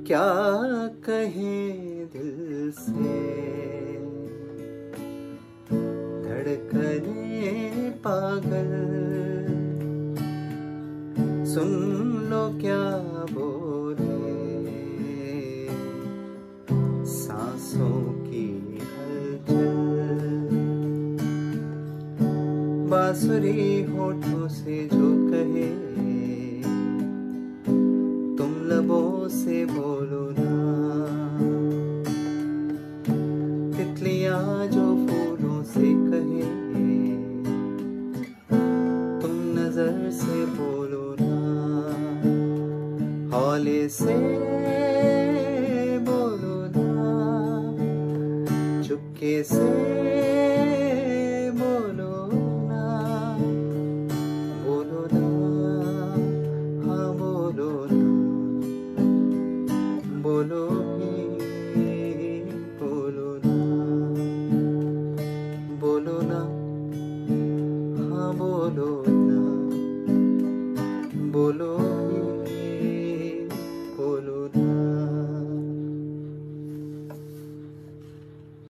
क्या कहें दिल से, धड़कने पागल, सुन लो क्या बोले सांसों की हलचल। बांसुरी होठों से जो कहे तुम लबों से बोलो ना। तितलियां जो फूलों से कहे तुम नजर से बोलो ना। हौले से बोलो ना, चुपके से बोलो ना। बोलो ना, हाँ बोलो ना, बोलो ही बोलो ना। बोलो ना, हाँ बोलो ना।